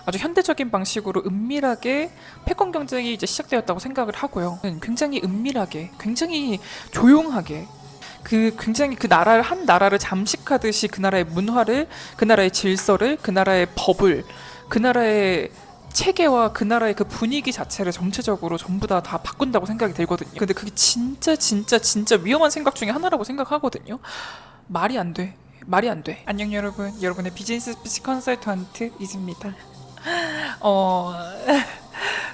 아주 현대적인 방식으로 은밀하게 패권 경쟁이 이제 시작되었다고 생각을 하고요. 굉장히 은밀하게, 굉장히 조용하게 굉장히 그 나라를 한 나라를 잠식하듯이 그 나라의 문화를, 그 나라의 질서를, 그 나라의 법을, 그 나라의 체계와 그 나라의 그 분위기 자체를 전체적으로 전부 다 바꾼다고 생각이 들거든요. 근데 그게 진짜 위험한 생각 중에 하나라고 생각하거든요. 말이 안 돼. 말이 안 돼. 안녕 여러분. 여러분의 비즈니스 스피치 컨설턴트 이즈입니다. 어,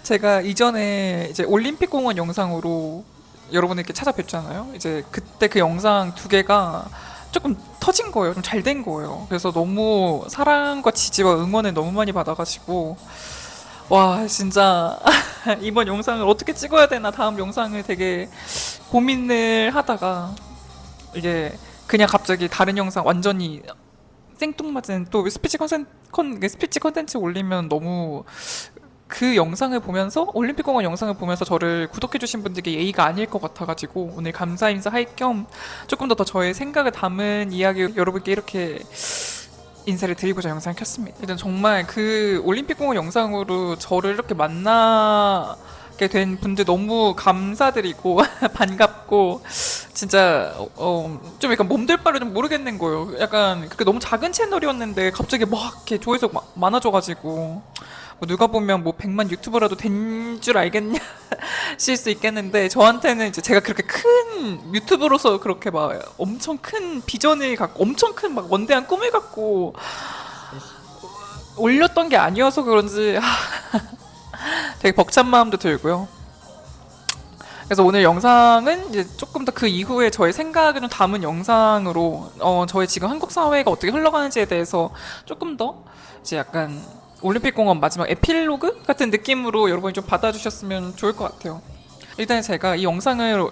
제가 이전에 이제 올림픽 공원 영상으로 여러분에게 찾아뵙잖아요. 이제 그때 그 영상 두 개가 조금 터진 거예요. 좀 잘 된 거예요. 그래서 너무 사랑과 지지와 응원을 너무 많이 받아가지고 와 진짜 이번 영상을 어떻게 찍어야 되나 다음 영상을 되게 고민을 하다가 이게 그냥 갑자기 다른 영상 완전히 생뚱맞은 또 스피치 컨텐츠 올리면 너무 그 영상을 보면서 올림픽 공원 영상을 보면서 저를 구독해주신 분들께 예의가 아닐 것 같아가지고 오늘 감사 인사 할 겸 조금 더 저의 생각을 담은 이야기 여러분께 이렇게 인사를 드리고자 영상을 켰습니다. 일단 정말 그 올림픽 공원 영상으로 저를 이렇게 만나게 된 분들 너무 감사드리고 반갑고 진짜 좀 약간 몸둘 바를 좀 모르겠는 거예요. 약간 그렇게 너무 작은 채널이었는데 갑자기 막 이렇게 조회수가 많아져가지고 뭐 누가 보면 뭐 100만 유튜버라도 된 줄 알겠냐 실 수 있겠는데 저한테는 이제 제가 그렇게 큰 유튜버로서 그렇게 막 엄청 큰 비전을 갖고 엄청 큰 막 원대한 꿈을 갖고 올렸던 게 아니어서 그런지 되게 벅찬 마음도 들고요. 그래서 오늘 영상은 이제 조금 더 그 이후에 저의 생각을 좀 담은 영상으로 저의 지금 한국 사회가 어떻게 흘러가는지에 대해서 조금 더 이제 약간 올림픽 공원 마지막 에필로그 같은 느낌으로 여러분이 좀 받아주셨으면 좋을 것 같아요. 일단 제가 이 영상을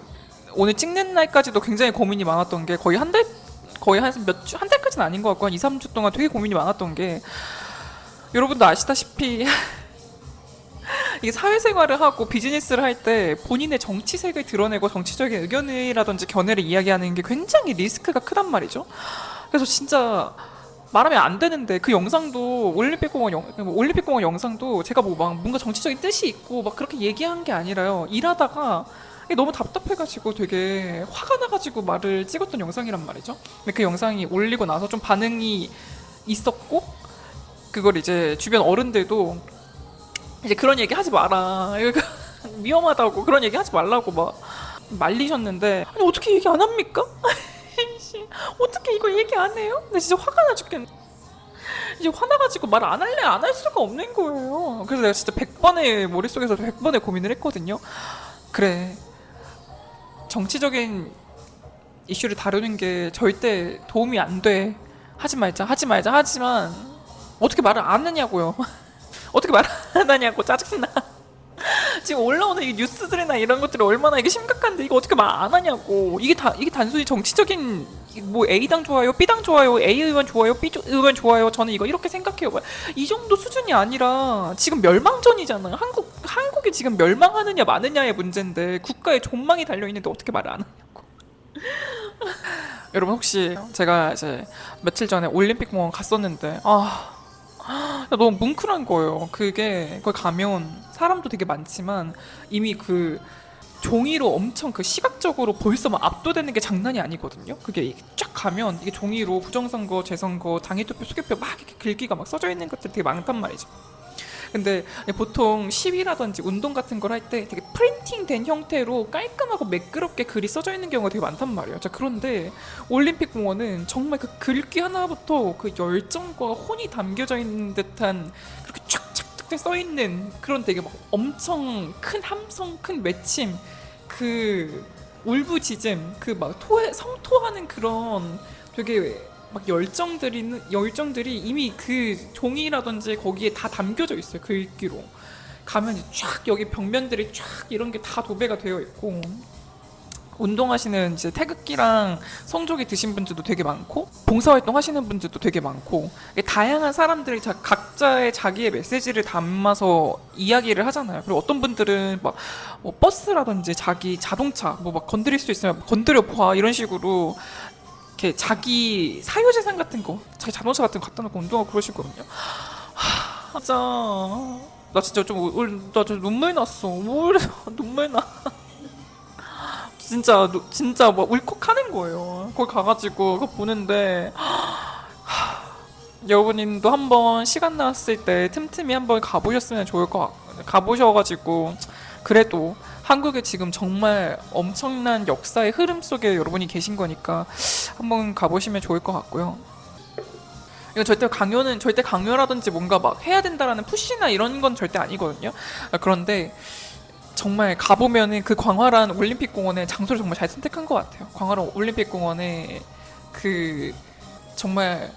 오늘 찍는 날까지도 굉장히 고민이 많았던 게 거의 한 달, 거의 한 달까지는 아닌 것 같고 한 2, 3주 동안 되게 고민이 많았던 게 여러분도 아시다시피 이게 사회생활을 하고 비즈니스를 할 때 본인의 정치색을 드러내고 정치적인 의견이라든지 견해를 이야기하는 게 굉장히 리스크가 크단 말이죠. 그래서 진짜 말하면 안 되는데 그 영상도 올림픽 공원 영상도 제가 뭐 막 뭔가 정치적인 뜻이 있고 막 그렇게 얘기한 게 아니라요. 일하다가 이게 너무 답답해가지고 되게 화가 나가지고 말을 찍었던 영상이란 말이죠. 근데 그 영상이 올리고 나서 좀 반응이 있었고 그걸 이제 주변 어른들도 이제 그런 얘기 하지 마라. 이거 위험하다고 그런 얘기 하지 말라고 막 말리셨는데 아니 어떻게 얘기 안 합니까? 어떻게 이거 얘기 안 해요? 나 진짜 화가 나 죽겠네. 이제 화나가지고 말 안 할래 안 할 수가 없는 거예요. 그래서 내가 진짜 100번의 머릿속에서 100번의 고민을 했거든요. 그래 정치적인 이슈를 다루는 게 절대 도움이 안 돼. 하지 말자 하지만 어떻게 말을 안 하냐고요. 어떻게 말 안 하냐고 짜증나. 지금 올라오는 이 뉴스들이나 이런 것들이 얼마나 이게 심각한데 이거 어떻게 말 안 하냐고. 이게 단순히 정치적인 뭐 A당 좋아요, B당 좋아요, A 의원 좋아요, B 의원 좋아요. 저는 이거 이렇게 생각해요. 이 정도 수준이 아니라 지금 멸망전이잖아요. 한국이 지금 멸망하느냐 마느냐의 문제인데 국가의 존망이 달려 있는데 어떻게 말을 안 하냐고. 여러분 혹시 제가 이제 며칠 전에 올림픽 공원 갔었는데 너무 뭉클한 거예요. 그게 거기 가면 사람도 되게 많지만 이미 그 종이로 엄청 그 시각적으로 벌써 막 압도되는 게 장난이 아니거든요. 그게 쫙 가면 이게 종이로 부정선거, 재선거, 당일투표, 수개표 막 이렇게 글귀가 막 써져 있는 것들이 되게 많단 말이죠. 근데 보통 시위라든지 운동 같은 걸 할 때 되게 프린팅된 형태로 깔끔하고 매끄럽게 글이 써져 있는 경우가 되게 많단 말이에요. 자, 그런데 올림픽 공원은 정말 그 글귀 하나부터 그 열정과 혼이 담겨져 있는 듯한 그렇게 쫙쫙쫙 써 있는 그런 되게 막 엄청 큰 함성, 큰 외침, 그 울부짖음, 그 막 성토하는 그런 되게 막 열정들이 이미 그 종이라든지 거기에 다 담겨져 있어요. 글귀로 가면 쫙 여기 벽면들이 쫙 이런 게 다 도배가 되어 있고 운동하시는 이제 태극기랑 성조기 드신 분들도 되게 많고 봉사활동 하시는 분들도 되게 많고 다양한 사람들이 각자의 자기의 메시지를 담아서 이야기를 하잖아요. 그리고 어떤 분들은 막 뭐 버스라든지 자기 자동차 뭐 막 건드릴 수 있으면 건드려 봐 이런 식으로 이렇게 자기 사유재산 같은 거, 자기 자동차 같은 거 갖다 놓고 운동하고 그러시거든요. 진짜 나 진짜 좀 눈물 났어. 눈물 나. 진짜 막 울컥하는 거예요. 거기 가가지고 그거 보는데 여러분님도 한번 시간 나왔을 때 틈틈이 한번 가보셨으면 좋을 것 같. 가보셔가지고 그래도 한국에 지금 정말 엄청난 역사의 흐름 속에 여러분이 계신 거니까 한번 가보시면 좋을 것 같고요. 이건 절대 강요라든지 뭔가 막 해야 된다라는 푸시나 이런 건 절대 아니거든요. 그런데 정말 가보면은 그 광활한 올림픽 공원의 장소를 정말 잘 선택한 것 같아요. 광활한 올림픽 공원에 그 정말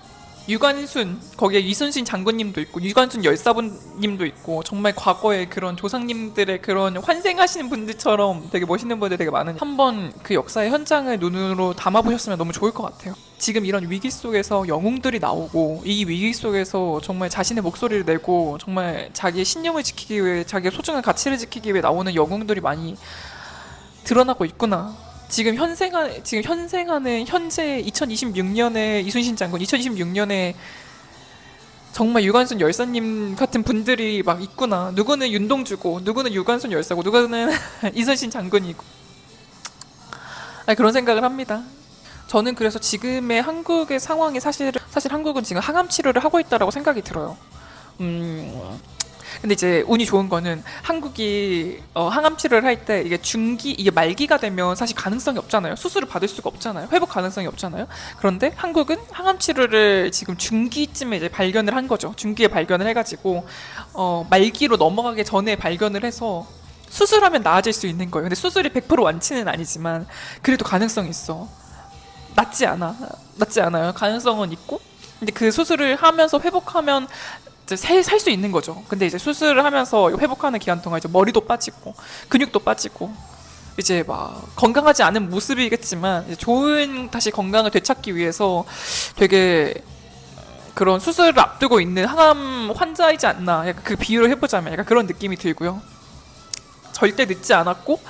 유관순 거기에 이순신 장군님도 있고 유관순 열사분님도 있고 정말 과거의 그런 조상님들의 그런 환생하시는 분들처럼 되게 멋있는 분들 되게 많은 한번 그 역사의 현장을 눈으로 담아보셨으면 너무 좋을 것 같아요. 지금 이런 위기 속에서 영웅들이 나오고 이 위기 속에서 정말 자신의 목소리를 내고 정말 자기의 신념을 지키기 위해 자기의 소중한 가치를 지키기 위해 나오는 영웅들이 많이 드러나고 있구나. 지금 현생하는 현재 2026년에 이순신 장군, 2026년에 정말 유관순 열사님 같은 분들이 막 있구나. 누구는 윤동주고, 누구는 유관순 열사고, 누구는 이순신 장군이고. 그런 생각을 합니다. 저는 그래서 지금의 한국의 상황이 사실 한국은 지금 항암 치료를 하고 있다라고 생각이 들어요. 근데 이제 운이 좋은 거는 한국이 항암 치료를 할 때 이게 말기가 되면 사실 가능성이 없잖아요. 수술을 받을 수가 없잖아요. 회복 가능성이 없잖아요. 그런데 한국은 항암 치료를 지금 중기쯤에 이제 발견을 한 거죠. 중기에 발견을 해가지고 말기로 넘어가기 전에 발견을 해서 수술하면 나아질 수 있는 거예요. 근데 수술이 100% 완치는 아니지만 그래도 가능성이 있어. 낫지 않아요. 가능성은 있고. 근데 그 수술을 하면서 회복하면 살 수 있는 거죠. 근데 이제 수술을 하면서 회복하는 기간 동안 이제 머리도 빠지고 근육도 빠지고 이제 막 건강하지 않은 모습이겠지만 이제 좋은 다시 건강을 되찾기 위해서 되게 그런 수술을 앞두고 있는 항암 환자이지 않나. 약간 그 비유를 해보자면 약간 그런 느낌이 들고요. 절대 늦지 않았고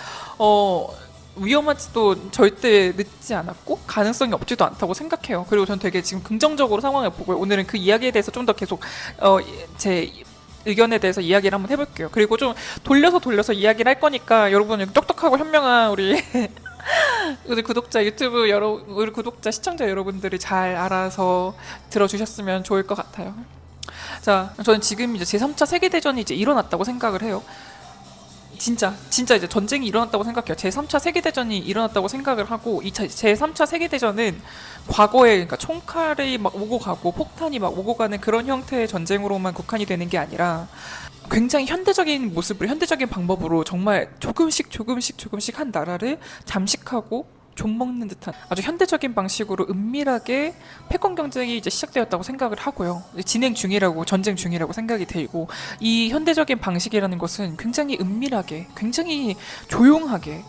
위험하지도 절대 늦지 않았고 가능성이 없지도 않다고 생각해요. 그리고 저는 되게 지금 긍정적으로 상황을 보고요. 오늘은 그 이야기에 대해서 좀 더 계속 제 의견에 대해서 이야기를 한번 해볼게요. 그리고 좀 돌려서 이야기를 할 거니까 여러분 똑똑하고 현명한 우리 구독자 우리 구독자 시청자 여러분들이 잘 알아서 들어주셨으면 좋을 것 같아요. 자, 저는 지금 이제 제3차 세계대전이 이제 일어났다고 생각을 해요. 진짜 이제 전쟁이 일어났다고 생각해요. 제3차 세계대전이 일어났다고 생각을 하고 이 제3차 세계대전은 과거에 그러니까 총칼이 막 오고 가고 폭탄이 막 오고 가는 그런 형태의 전쟁으로만 국한이 되는 게 아니라 굉장히 현대적인 방법으로 정말 조금씩 한 나라를 잠식하고 좀먹는 듯한 아주 현대적인 방식으로 은밀하게 패권 경쟁이 이제 시작되었다고 생각을 하고요. 전쟁 중이라고 생각이 들고 이 현대적인 방식이라는 것은 굉장히 은밀하게, 굉장히 조용하게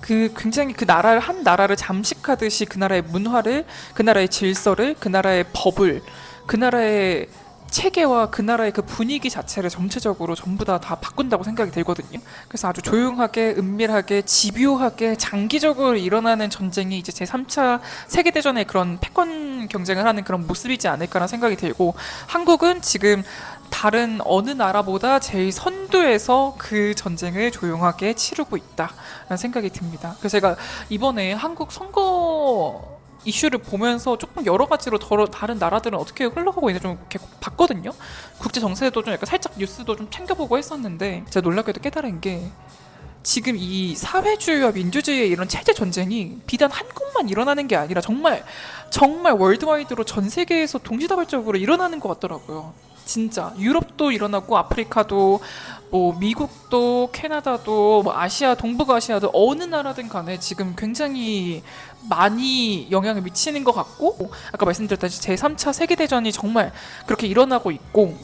굉장히 그 나라를 잠식하듯이 그 나라의 문화를, 그 나라의 질서를, 그 나라의 법을, 그 나라의 체계와 그 나라의 그 분위기 자체를 전체적으로 전부 다 바꾼다고 생각이 들거든요. 그래서 아주 조용하게, 은밀하게, 집요하게, 장기적으로 일어나는 전쟁이 이제 제3차 세계대전의 그런 패권 경쟁을 하는 그런 모습이지 않을까라는 생각이 들고 한국은 지금 다른 어느 나라보다 제일 선두에서 그 전쟁을 조용하게 치르고 있다라는 생각이 듭니다. 그래서 제가 이번에 한국 선거 이슈를 보면서 조금 여러 가지로 다른 나라들은 어떻게 흘러가고 있는지 좀 이렇게 봤거든요. 국제 정세도 좀 약간 살짝 뉴스도 좀 챙겨보고 했었는데 제가 놀랍게도 깨달은 게 지금 이 사회주의와 민주주의의 이런 체제 전쟁이 비단 한국만 일어나는 게 아니라 정말 월드와이드로 전 세계에서 동시다발적으로 일어나는 것 같더라고요. 진짜 유럽도 일어나고 아프리카도 뭐 미국도 캐나다도 뭐 아시아 동북아시아도 어느 나라든 간에 지금 굉장히 많이 영향을 미치는 것 같고 아까 말씀드렸다시피 제3차 세계대전이 정말 그렇게 일어나고 있고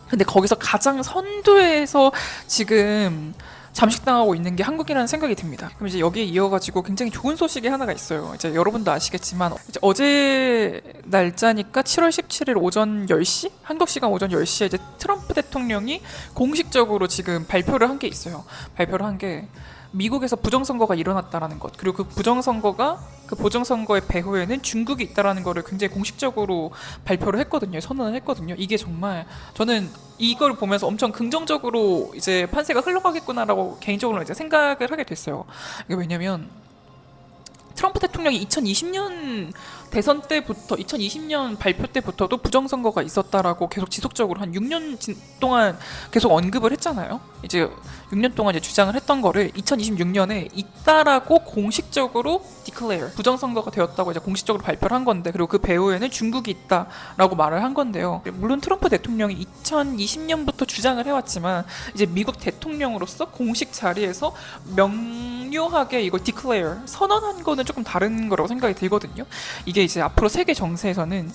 근데 거기서 가장 선두에서 지금 잠식당하고 있는 게 한국이라는 생각이 듭니다. 그럼 이제 여기에 이어가지고 굉장히 좋은 소식이 하나가 있어요. 이제 여러분도 아시겠지만 이제 어제 날짜니까 7월 17일 오전 10시? 한국 시간 오전 10시에 이제 트럼프 대통령이 공식적으로 지금 발표를 한 게 있어요. 발표를 한 게 미국에서 부정선거가 일어났다라는 것, 그리고 그 부정선거의 배후에는 중국이 있다라는 거를 굉장히 공식적으로 발표를 했거든요. 선언을 했거든요. 이게 정말 저는 이걸 보면서 엄청 긍정적으로 이제 판세가 흘러가겠구나라고 개인적으로 이제 생각을 하게 됐어요. 이게 왜냐면 트럼프 대통령이 2020년 대선 때부터 2020년 발표 때부터도 부정선거가 있었다라고 계속 지속적으로 한 6년 동안 계속 언급을 했잖아요. 이제 6년 동안 이제 주장을 했던 거를 2026년에 있다라고 공식적으로 declare 부정선거가 되었다고 이제 공식적으로 발표를 한 건데, 그리고 그 배후에는 중국이 있다라고 말을 한 건데요. 물론 트럼프 대통령이 2020년부터 주장을 해왔지만 이제 미국 대통령으로서 공식 자리에서 명료하게 이걸 declare 선언한 거는 조금 다른 거라고 생각이 들거든요. 이게 이제 앞으로 세계 정세는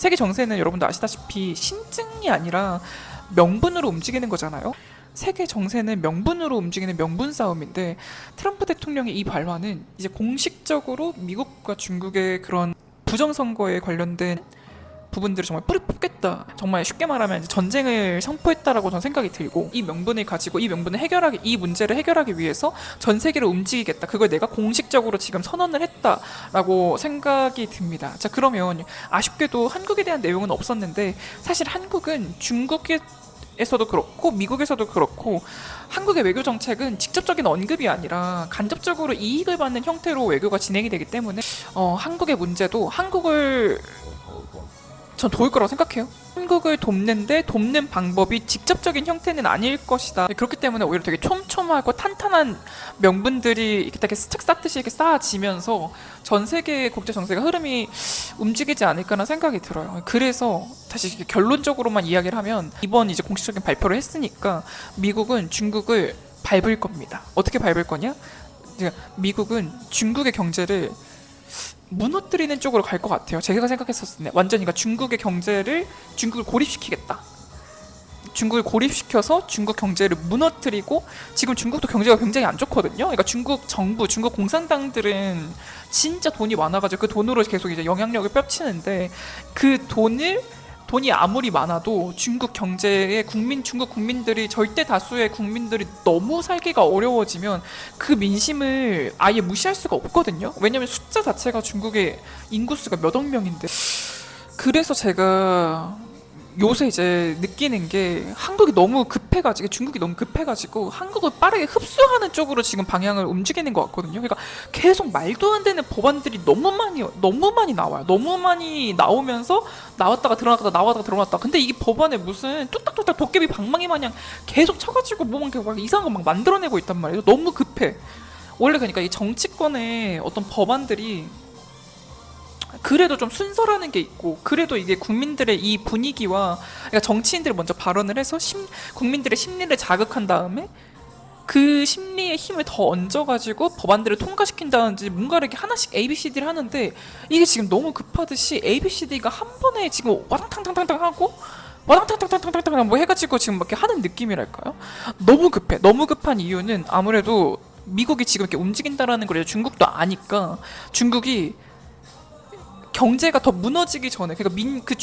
여러분도 아시다시피 신증이 아니라 명분으로 움직이는 거잖아요. 세계 정세는 명분으로 움직이는 명분 싸움인데, 트럼프 대통령의 이 발언은 이제 공식적으로 미국과 중국의 그런 부정선거에 관련된 부분들을 정말 뿌리 뽑겠다, 정말 쉽게 말하면 전쟁을 선포했다라고 저는 생각이 들고, 이 명분을 가지고 이 문제를 해결하기 위해서 전 세계를 움직이겠다, 그걸 내가 공식적으로 지금 선언을 했다라고 생각이 듭니다. 자, 그러면 아쉽게도 한국에 대한 내용은 없었는데, 사실 한국은 중국에서도 그렇고 미국에서도 그렇고 한국의 외교 정책은 직접적인 언급이 아니라 간접적으로 이익을 받는 형태로 외교가 진행이 되기 때문에 한국의 문제도 전 도울 거라고 생각해요. 한국을 돕는 방법이 직접적인 형태는 아닐 것이다. 그렇기 때문에 오히려 되게 촘촘하고 탄탄한 명분들이 이렇게 스탁 쌓듯이 이렇게 쌓아지면서 전 세계의 국제 정세가 흐름이 움직이지 않을까라는 생각이 들어요. 그래서 다시 결론적으로만 이야기를 하면, 이번 이제 공식적인 발표를 했으니까 미국은 중국을 밟을 겁니다. 어떻게 밟을 거냐? 미국은 중국의 경제를 무너뜨리는 쪽으로 갈 것 같아요. 제가 생각했었을 때 완전히 중국을 고립시키겠다. 중국을 고립시켜서 중국 경제를 무너뜨리고, 지금 중국도 경제가 굉장히 안 좋거든요. 그러니까 중국 정부, 중국 공산당들은 진짜 돈이 많아가지고 그 돈으로 계속 이제 영향력을 펼치는데, 그 돈이 아무리 많아도 중국 경제에 중국 국민들이, 절대 다수의 국민들이 너무 살기가 어려워지면 그 민심을 아예 무시할 수가 없거든요. 왜냐면 숫자 자체가 중국의 인구수가 몇억 명인데. 그래서 제가 요새 이제 느끼는 게, 중국이 너무 급해가지고 한국을 빠르게 흡수하는 쪽으로 지금 방향을 움직이는 것 같거든요. 그러니까 계속 말도 안 되는 법안들이 너무 많이 나와요. 너무 많이 나오면서 나왔다가 들어갔다. 근데 이게 법안에 무슨 뚝딱뚝딱 도깨비 방망이 마냥 계속 쳐가지고 막 이상한 거 막 만들어내고 있단 말이에요. 너무 급해. 원래 그러니까 이 정치권의 어떤 법안들이 그래도 좀 순서라는 게 있고, 그래도 이게 국민들의 이 분위기와, 그러니까 정치인들이 먼저 발언을 해서 국민들의 심리를 자극한 다음에 그 심리의 힘을 더 얹어가지고 법안들을 통과시킨다든지 뭔가 이렇게 하나씩 ABCD를 하는데, 이게 지금 너무 급하듯이 ABCD가 한 번에 지금 와당탕탕탕탕 하고 와당탕탕탕탕탕 뭐 해가지고 지금 막 이렇게 하는 느낌이랄까요? 너무 급해. 너무 급한 이유는 아무래도 미국이 지금 이렇게 움직인다라는 걸 중국도 아니까, 중국이 경제가 더 무너지기 전에, 그러니까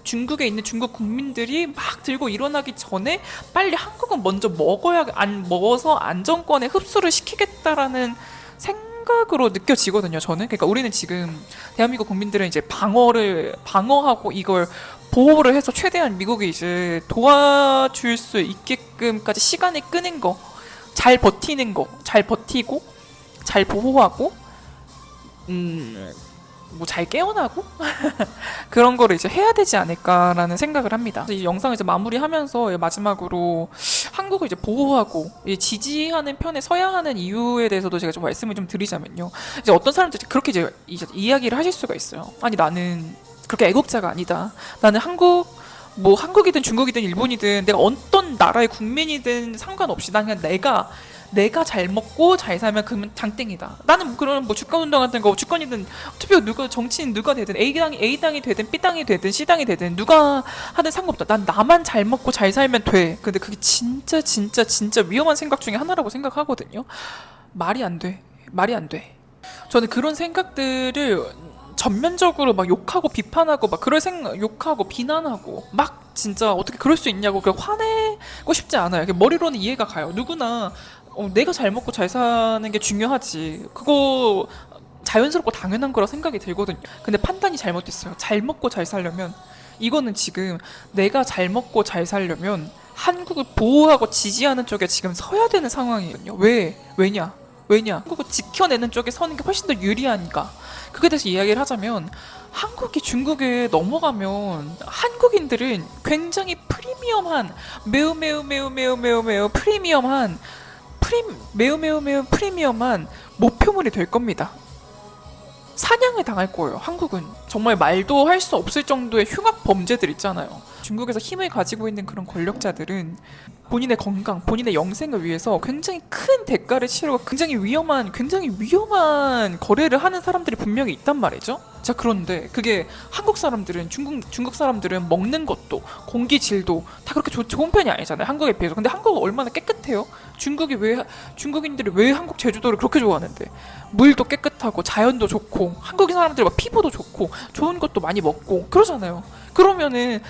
중국에 있는 중국 국민들이 막 들고 일어나기 전에 빨리 한국은 먼저 먹어서 안정권에 흡수를 시키겠다라는 생각으로 느껴지거든요, 저는. 그러니까 우리는 지금 대한민국 국민들은 이제 방어하고 이걸 보호를 해서 최대한 미국이 이제 도와줄 수 있게끔까지 시간을 끄는 거, 잘 버티고 잘 보호하고 뭐 잘 깨어나고 그런 거를 이제 해야 되지 않을까라는 생각을 합니다. 이 영상을 이제 마무리하면서 마지막으로 한국을 이제 보호하고 지지하는 편에 서야 하는 이유에 대해서도 제가 좀 말씀을 좀 드리자면요. 이제 어떤 사람들이 그렇게 이제 이야기를 하실 수가 있어요. 아니, 나는 그렇게 애국자가 아니다. 나는 한국이든 중국이든 일본이든 내가 어떤 나라의 국민이든 상관없이 난 그냥 내가 잘 먹고 잘 살면 그러면 장땡이다. 나는 그런 주권운동 같은 거, 주권이든 투표 정치인 누가 되든 A당이 되든 B당이 되든 C당이 되든 누가 하든 상관없다. 난 나만 잘 먹고 잘 살면 돼. 근데 그게 진짜 위험한 생각 중에 하나라고 생각하거든요. 말이 안 돼. 저는 그런 생각들을 전면적으로 막 욕하고 비판하고 막 욕하고 비난하고 막 진짜 어떻게 그럴 수 있냐고 화내고 싶지 않아요. 머리로는 이해가 가요. 누구나 내가 잘 먹고 잘 사는 게 중요하지. 그거 자연스럽고 당연한 거라 생각이 들거든요. 근데 판단이 잘못됐어요. 잘 먹고 잘 살려면 이거는 지금 내가 잘 먹고 잘 살려면 한국을 보호하고 지지하는 쪽에 지금 서야 되는 상황이거든요. 왜냐? 한국을 지켜내는 쪽에 서는 게 훨씬 더 유리하니까. 그거에 대해서 이야기를 하자면 한국이 중국에 넘어가면 한국인들은 굉장히 프리미엄한 매우 프리미엄한 매우 프리미엄한 목표물이 될 겁니다. 사냥을 당할 거예요. 한국은 정말 말도 할 수 없을 정도의 흉악 범죄들 있잖아요. 중국에서 힘을 가지고 있는 그런 권력자들은 본인의 건강, 본인의 영생을 위해서 굉장히 큰 대가를 치르고 굉장히 위험한 거래를 하는 사람들이 분명히 있단 말이죠. 자, 그런데 그게 한국 사람들은 중국 사람들은 먹는 것도 공기 질도 다 그렇게 좋은 편이 아니잖아요. 한국에 비해서. 근데 한국은 얼마나 깨끗해요? 중국인들이 왜 한국 제주도를 그렇게 좋아하는데? 물도 깨끗하고 자연도 좋고 한국인 사람들 막 피부도 좋고 좋은 것도 많이 먹고 그러잖아요. 그러면은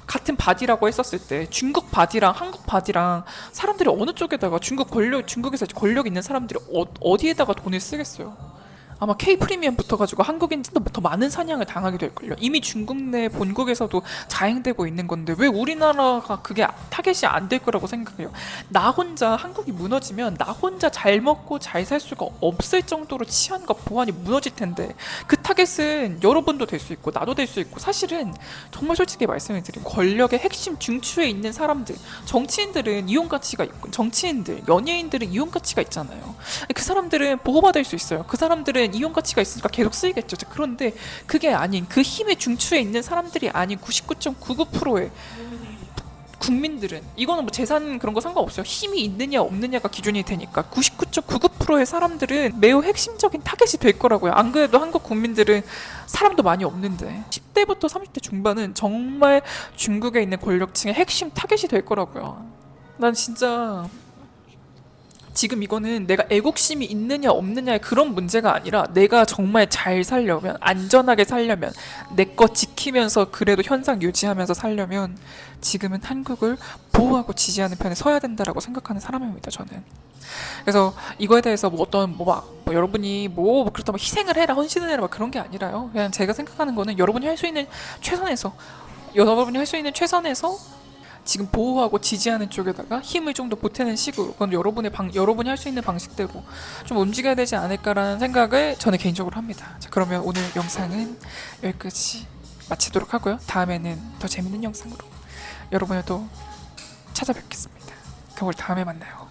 같은 바디라고 했었을 때 중국 바디랑 한국 바디랑 사람들이 어느 쪽에다가 중국에서 권력 있는 사람들이 어디에다가 돈을 쓰겠어요? 아마 K 프리미엄 붙어가지고 한국인들도 더 많은 사냥을 당하게 될걸요. 이미 중국 내 본국에서도 자행되고 있는 건데 왜 우리나라가 그게 타겟이 안 될 거라고 생각해요. 나 혼자 한국이 무너지면 나 혼자 잘 먹고 잘 살 수가 없을 정도로 치안과 보안이 무너질 텐데 그 타겟은 여러분도 될 수 있고 나도 될 수 있고 사실은 정말 솔직히 말씀을 드리면 권력의 핵심 중추에 있는 사람들 정치인들은 이용 가치가 있고 정치인들 연예인들은 이용 가치가 있잖아요. 그 사람들은 보호받을 수 있어요. 그 사람들은 이용 가치가 있으니까 계속 쓰이겠죠. 그런데 그게 아닌 그 힘의 중추에 있는 사람들이 아닌 99.99%의 국민들은 이거는 뭐 재산 그런 거 상관없어요. 힘이 있느냐 없느냐가 기준이 되니까 99.99%의 사람들은 매우 핵심적인 타겟이 될 거라고요. 안 그래도 한국 국민들은 사람도 많이 없는데 10대부터 30대 중반은 정말 중국에 있는 권력층의 핵심 타겟이 될 거라고요. 난 진짜 지금 이거는 내가 애국심이 있느냐 없느냐의 그런 문제가 아니라 내가 정말 잘 살려면 안전하게 살려면 내 거 지키면서 그래도 현상 유지하면서 살려면 지금은 한국을 보호하고 지지하는 편에 서야 된다라고 생각하는 사람입니다. 저는. 그래서 이거에 대해서 뭐 어떤 여러분이 그렇다고 희생을 해라 헌신을 해라 그런 게 아니라요. 그냥 제가 생각하는 거는 여러분이 할 수 있는 최선에서 지금 보호하고 지지하는 쪽에다가 힘을 좀 더 보태는 식으로 그건 여러분이 할 수 있는 방식대로 좀 움직여야 되지 않을까라는 생각을 저는 개인적으로 합니다. 자, 그러면 오늘 영상은 여기까지 마치도록 하고요. 다음에는 더 재밌는 영상으로 여러분을 또 찾아뵙겠습니다. 그럼 우리 다음에 만나요.